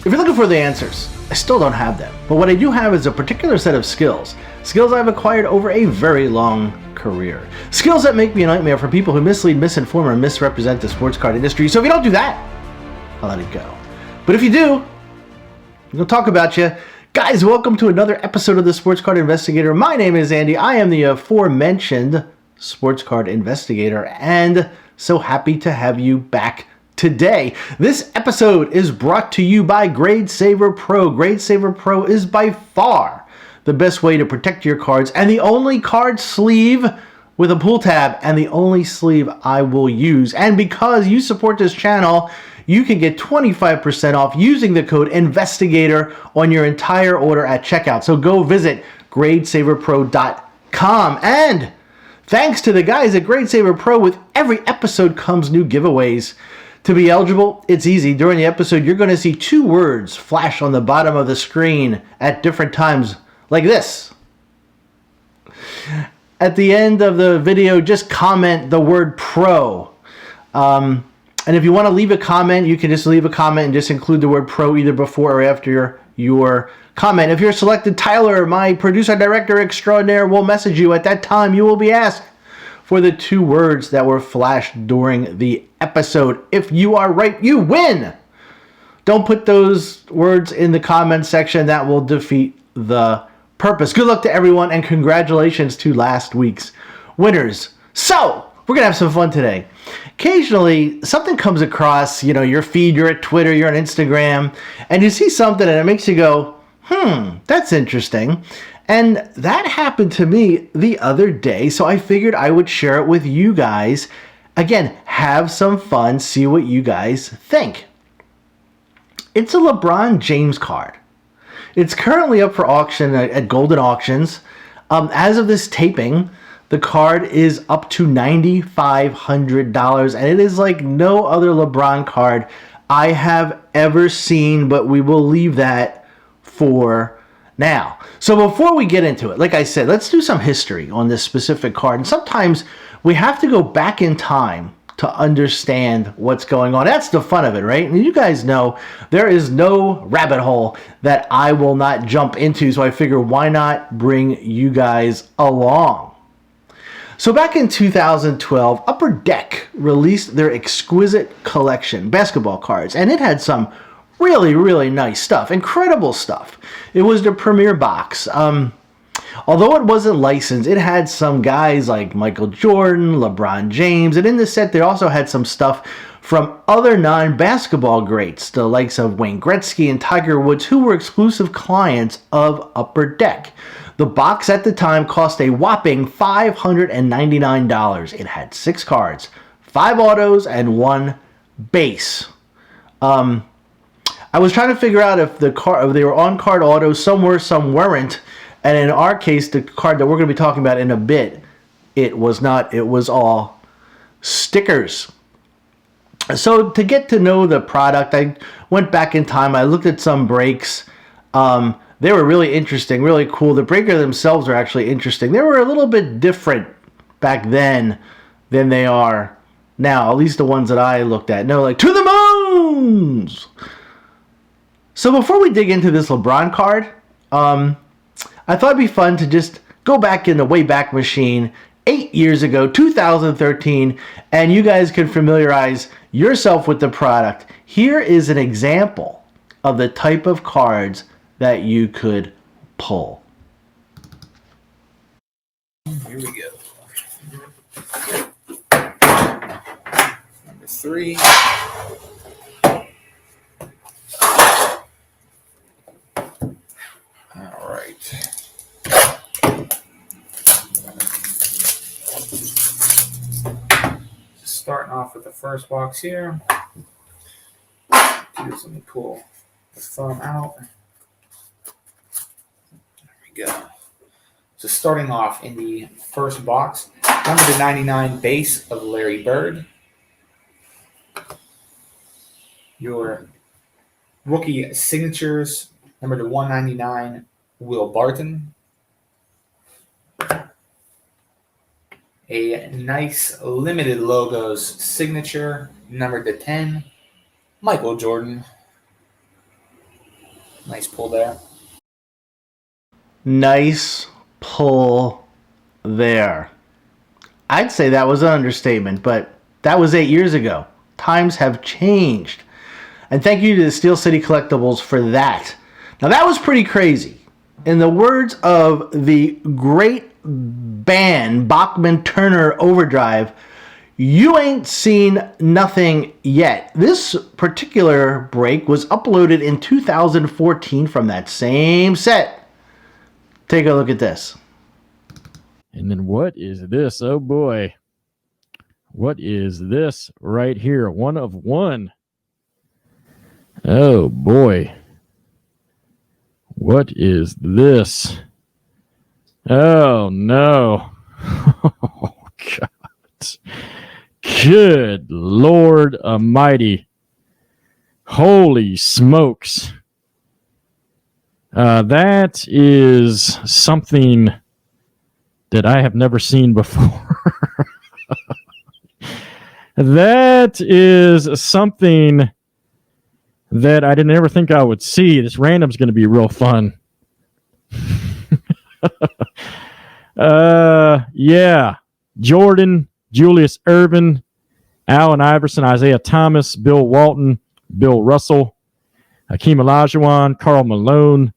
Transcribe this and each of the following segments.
If you're looking for the answers, I still don't have them. But what I do have is a particular set of skills. Skills I've acquired over a very long career. Skills that make me a nightmare for people who mislead, misinform, or misrepresent the sports card industry. So if you don't do that, I'll let it go. But if you do, we'll talk about you. Guys, welcome to another episode of the Sports Card Investigator. My name is Andy. I am the aforementioned Sports Card Investigator, and so happy to have you back today. This episode is brought to you by Grade Saver Pro. Grade Saver Pro is by far the best way to protect your cards, and the only card sleeve with a pull tab, and the only sleeve I will use. And because you support this channel, you can get 25% off using the code INVESTIGATOR on your entire order at checkout. So go visit gradesaverpro.com. And thanks to the guys at Grade Saver Pro, with every episode comes new giveaways. To be eligible, it's easy. During the episode, you're going to see two words flash on the bottom of the screen at different times, like this. At the end of the video, just comment the word PRO. And if you want to leave a comment, you can just leave a comment and just include the word PRO either before or after your comment. If you're selected, Tyler, my producer director extraordinaire, will message you. At that time, you will be asked for the two words that were flashed during the episode. If you are right, you win. Don't put those words in the comment section. That will defeat the purpose. Good luck to everyone, and congratulations to last week's winners. So, we're going to have some fun today. Occasionally, something comes across, your feed, you're at Twitter, you're on Instagram, and you see something and it makes you go, that's interesting. And that happened to me the other day, so I figured I would share it with you guys. Again, have some fun, see what you guys think. It's a LeBron James card. It's currently up for auction at Golden Auctions. As of this taping, the card is up to $9,500, and it is like no other LeBron card I have ever seen, but we will leave that for now. So before we get into it, like I said, let's do some history on this specific card. And sometimes we have to go back in time to understand what's going on. That's the fun of it, right? And you guys know there is no rabbit hole that I will not jump into, so I figure why not bring you guys along. So back in 2012, Upper Deck released their exquisite collection, basketball cards, and it had some really, really nice stuff, incredible stuff. It was the premier box. Although it wasn't licensed, it had some guys like Michael Jordan, LeBron James, and in the set they also had some stuff from other non-basketball greats, the likes of Wayne Gretzky and Tiger Woods, who were exclusive clients of Upper Deck. The box at the time cost a whopping $599. It had 6 cards, 5 autos, and 1 base. I was trying to figure out if they were on-card autos. Some were, some weren't. And in our case, the card that we're going to be talking about in a bit, it was not. It was all stickers. So to get to know the product, I went back in time. I looked at some breaks. They were really interesting, really cool. The breakers themselves are actually interesting. They were a little bit different back then than they are now, at least the ones that I looked at. No, like, to the moons! So before we dig into this LeBron card, I thought it'd be fun to just go back in the Wayback Machine 8 years ago, 2013, and you guys can familiarize yourself with the product. Here is an example of the type of cards that you could pull. Here we go. Number 3. All right. Starting off with the first box here. Let me pull the thumb out. There we go. So starting off in the first box, number to 99 base of Larry Bird. Your rookie signatures, number to 199, Will Barton. A nice limited logos signature, number to 10, Michael Jordan. Nice pull there. Nice pull there. I'd say that was an understatement, but that was 8 years ago. Times have changed. And thank you to the Steel City Collectibles for that. Now that was pretty crazy. In the words of the great band Bachman Turner Overdrive, you ain't seen nothing yet. This particular break was uploaded in 2014 from that same set. Take a look at this. And then what is this? Oh boy. What is this right here? One of one. Oh boy. What is this? Oh no. Oh God. Good Lord Almighty. Holy smokes. That is something that I have never seen before. That is something that I didn't ever think I would see. This random's going to be real fun. Yeah. Jordan, Julius Erving, Allen Iverson, Isaiah Thomas, Bill Walton, Bill Russell, Hakeem Olajuwon, Karl Malone,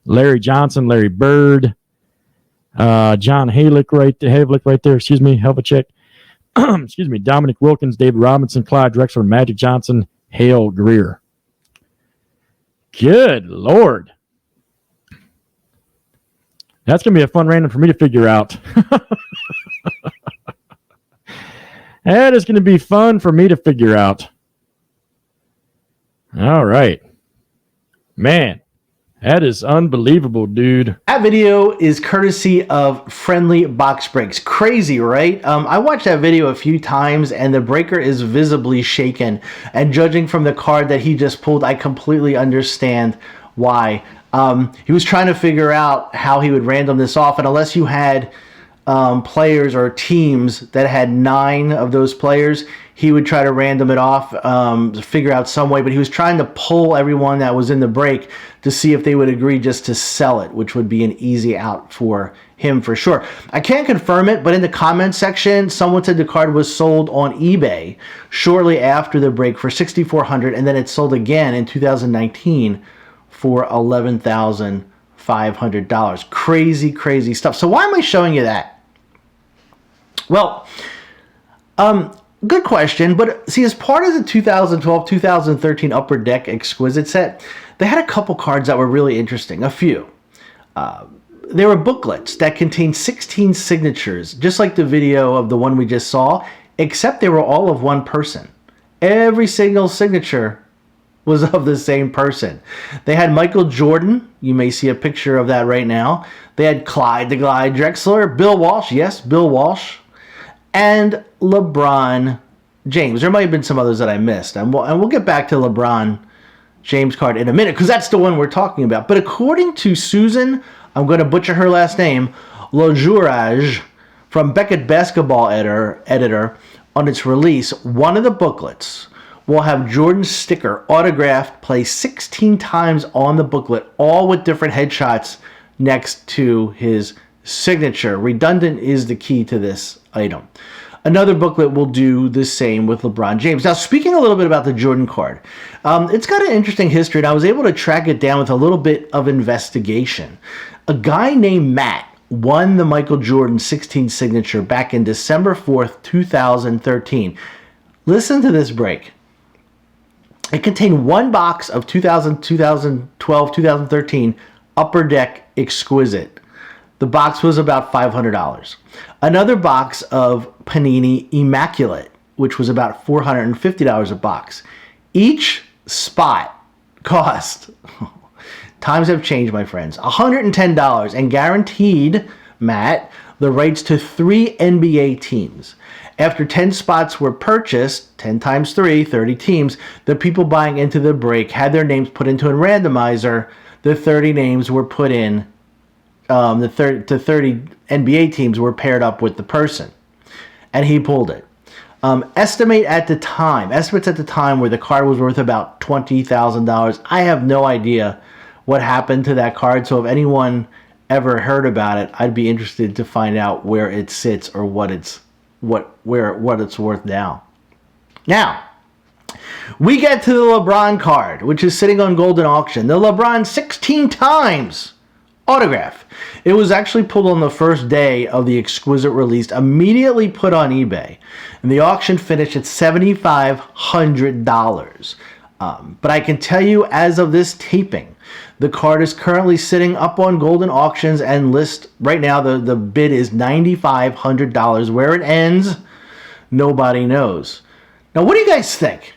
Larry Johnson, Larry Bird, John Havlicek right there. Excuse me, Havlicek. Excuse me, Dominic Wilkins, David Robinson, Clyde Drexler, Magic Johnson, Hale Greer. Good Lord. That's going to be a fun random for me to figure out. That is going to be fun for me to figure out. All right. Man, that is unbelievable, dude. That video is courtesy of Friendly Box Breaks. Crazy, right? I watched that video a few times, and the breaker is visibly shaken. And judging from the card that he just pulled, I completely understand why. He was trying to figure out how he would random this off, and unless you had players or teams that had 9 of those players, he would try to random it off, figure out some way, but he was trying to pull everyone that was in the break to see if they would agree just to sell it, which would be an easy out for him for sure. I can't confirm it, but in the comment section, someone said the card was sold on eBay shortly after the break for $6,400, and then it sold again in 2019 for $11,500. Crazy, crazy stuff. So why am I showing you that? Well, good question, but see, as part of the 2012-2013 Upper Deck Exquisite set, they had a couple cards that were really interesting, a few. There were booklets that contained 16 signatures, just like the video of the one we just saw, except they were all of one person. Every single signature was of the same person. They had Michael Jordan, you may see a picture of that right now. They had Clyde the Glide Drexler, Bill Walsh, yes, Bill Walsh, and LeBron James. There might have been some others that I missed, and we'll get back to LeBron James card in a minute, because that's the one we're talking about. But according to Susan, I'm going to butcher her last name, Lojuraj, from Beckett Basketball Editor, on its release, one of the booklets will have Jordan's sticker autographed, placed 16 times on the booklet, all with different headshots next to his signature. Redundant is the key to this item. Another booklet will do the same with LeBron James. Now, speaking a little bit about the Jordan card, it's got an interesting history, and I was able to track it down with a little bit of investigation. A guy named Matt won the Michael Jordan 16 signature back in December 4th, 2013. Listen to this break. It contained one box of 2012, 2013 Upper Deck Exquisite. The box was about $500. Another box of Panini Immaculate, which was about $450 a box. Each spot cost, times have changed, my friends, $110, and guaranteed, Matt, the rights to 3 NBA teams. After 10 spots were purchased, 10 times 3, 30 teams, the people buying into the break had their names put into a randomizer. The 30 names were put in, the 30 NBA teams were paired up with the person. And he pulled it. Estimates at the time where the card was worth about $20,000. I have no idea what happened to that card. So if anyone ever heard about it, I'd be interested to find out where it sits or what it's worth now. Now, we get to the LeBron card, which is sitting on Golden Auction. The LeBron 16 times autograph. It was actually pulled on the first day of the exquisite release, immediately put on eBay, and the auction finished at $7,500. But I can tell you, as of this taping, the card is currently sitting up on Golden Auctions and list right now. The bid is $9,500. Where it ends, nobody knows. Now, what do you guys think?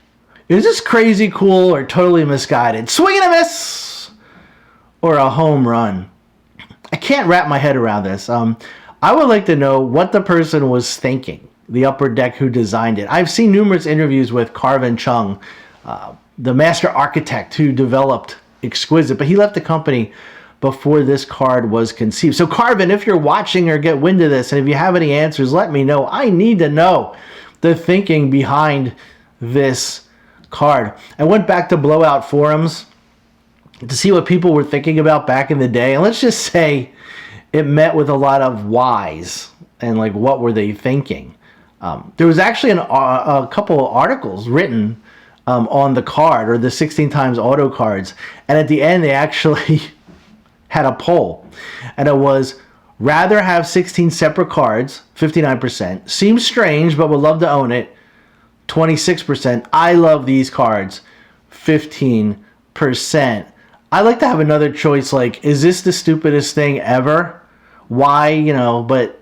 Is this crazy cool or totally misguided? Swing and a miss or a home run? I can't wrap my head around this. I would like to know what the person was thinking, the Upper Deck who designed it. I've seen numerous interviews with Carvin Chung, the master architect who developed Exquisite, but he left the company before this card was conceived. So Carvin, if you're watching or get wind of this, and if you have any answers, let me know. I need to know the thinking behind this card. I went back to Blowout forums to see what people were thinking about back in the day, and let's just say it met with a lot of whys and like what were they thinking. There was actually a couple of articles written on the card, or the 16 times auto cards, and at the end they actually had a poll, and it was rather have 16 separate cards, 59%, seems strange but would love to own it, 26%, I love these cards, 15%. I like to have another choice, like, is this the stupidest thing ever? Why, but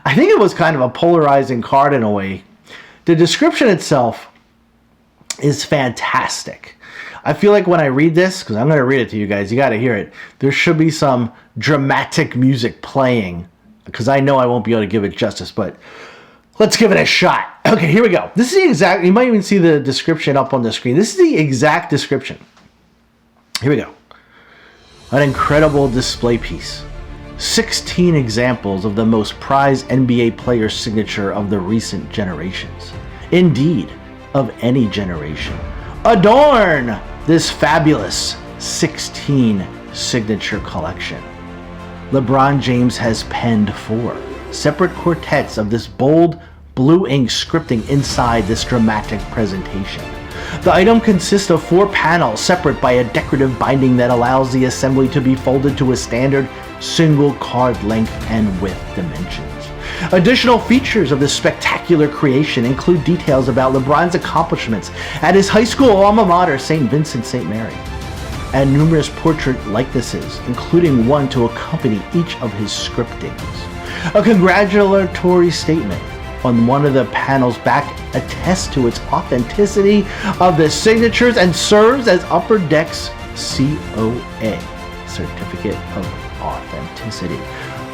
I think it was kind of a polarizing card in a way. The description itself is fantastic. I feel like when I read this, because I'm going to read it to you guys, you got to hear it, there should be some dramatic music playing, because I know I won't be able to give it justice, but let's give it a shot. Okay, here we go. This is the exact, you might even see the description up on the screen. This is the exact description. Here we go. An incredible display piece. 16 examples of the most prized NBA player signature of the recent generations. Indeed, of any generation. Adorn this fabulous 16 signature collection. LeBron James has penned 4 separate quartets of this bold blue ink scripting inside this dramatic presentation. The item consists of 4 panels separate by a decorative binding that allows the assembly to be folded to a standard single card length and width dimensions. Additional features of this spectacular creation include details about LeBron's accomplishments at his high school alma mater, St. Vincent St. Mary, and numerous portrait likenesses, including one to accompany each of his scriptings. A congratulatory statement on one of the panels back attests to its authenticity of the signatures and serves as Upper Deck's COA, Certificate of Authenticity.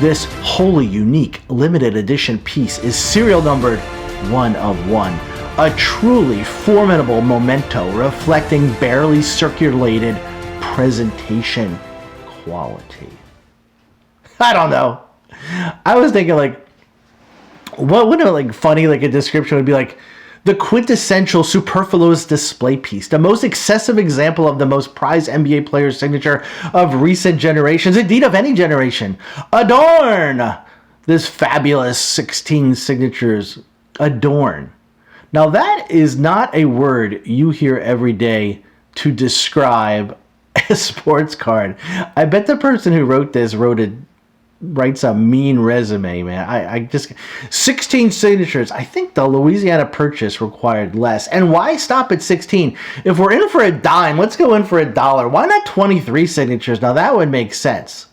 This wholly unique limited edition piece is serial numbered 1 of 1, a truly formidable memento reflecting barely circulated presentation quality. I don't know. I was thinking, like, what would it, like, funny, like a description would be like, the quintessential superfluous display piece, the most excessive example of the most prized NBA player's signature of recent generations, indeed of any generation. Adorn this fabulous 16 signatures. Adorn. Now that is not a word you hear every day to describe a sports card. I bet the person who wrote this writes a mean resume, man. I just 16 signatures. I think the Louisiana Purchase required less. And why stop at 16? If we're in for a dime, let's go in for $1. Why not 23 signatures? Now that would make sense.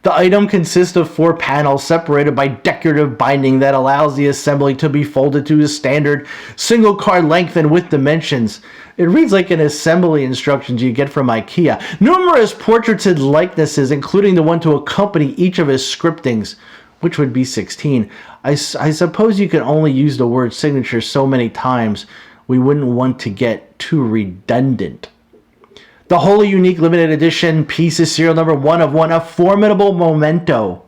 The item consists of 4 panels separated by decorative binding that allows the assembly to be folded to a standard single card length and width dimensions. It reads like an assembly instructions you get from IKEA. Numerous portraits and likenesses, including the one to accompany each of his scriptings, which would be 16. I suppose you can only use the word signature so many times. We wouldn't want to get too redundant. The wholly unique limited edition piece is serial number 1 of 1, a formidable memento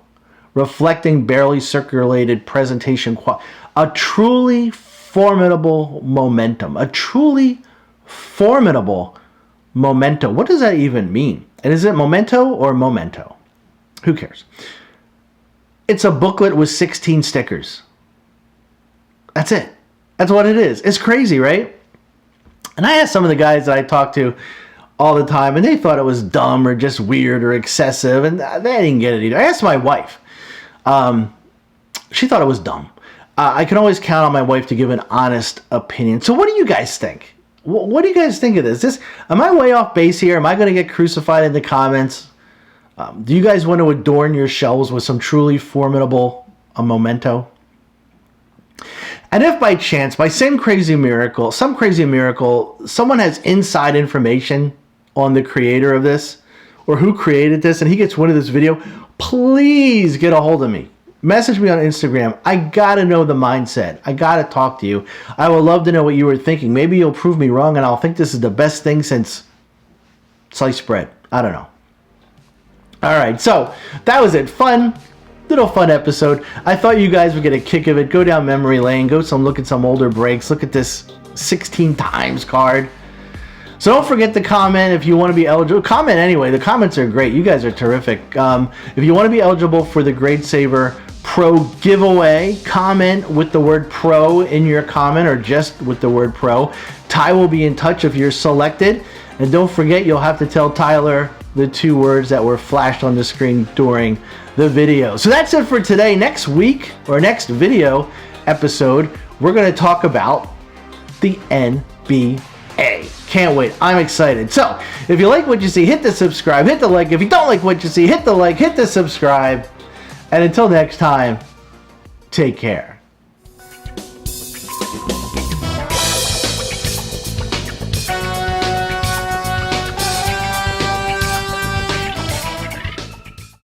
reflecting barely circulated presentation quality. A truly formidable momentum. A truly formidable Memento. What does that even mean? And is it memento or momento? Who cares? It's a booklet with 16 stickers. That's it. That's what it is. It's crazy, right? And I asked some of the guys that I talk to all the time, and they thought it was dumb or just weird or excessive, and they didn't get it either. I asked my wife. She thought it was dumb. I can always count on my wife to give an honest opinion. So what do you guys think? What do you guys think of this? Am I way off base here? Am I going to get crucified in the comments? Do you guys want to adorn your shelves with some truly formidable memento? And if by chance, by some crazy miracle, someone has inside information on the creator of this or who created this and he gets wind of this video, please get a hold of me. Message me on Instagram. I got to know the mindset. I got to talk to you. I would love to know what you were thinking. Maybe you'll prove me wrong and I'll think this is the best thing since sliced bread. I don't know. All right, so that was it. Little fun episode. I thought you guys would get a kick of it. Go down memory lane. Look at some older breaks. Look at this 16 times card. So don't forget to comment if you want to be eligible. Comment anyway. The comments are great. You guys are terrific. If you want to be eligible for the Grade Saver Pro giveaway, comment with the word Pro in your comment or just with the word Pro. Ty will be in touch if you're selected. And don't forget, you'll have to tell Tyler the 2 words that were flashed on the screen during the video. So that's it for today. Next week, or next video episode, we're going to talk about the NBA. Can't wait. I'm excited. So if you like what you see, hit the subscribe, hit the like. If you don't like what you see, hit the like, hit the subscribe. And until next time, take care.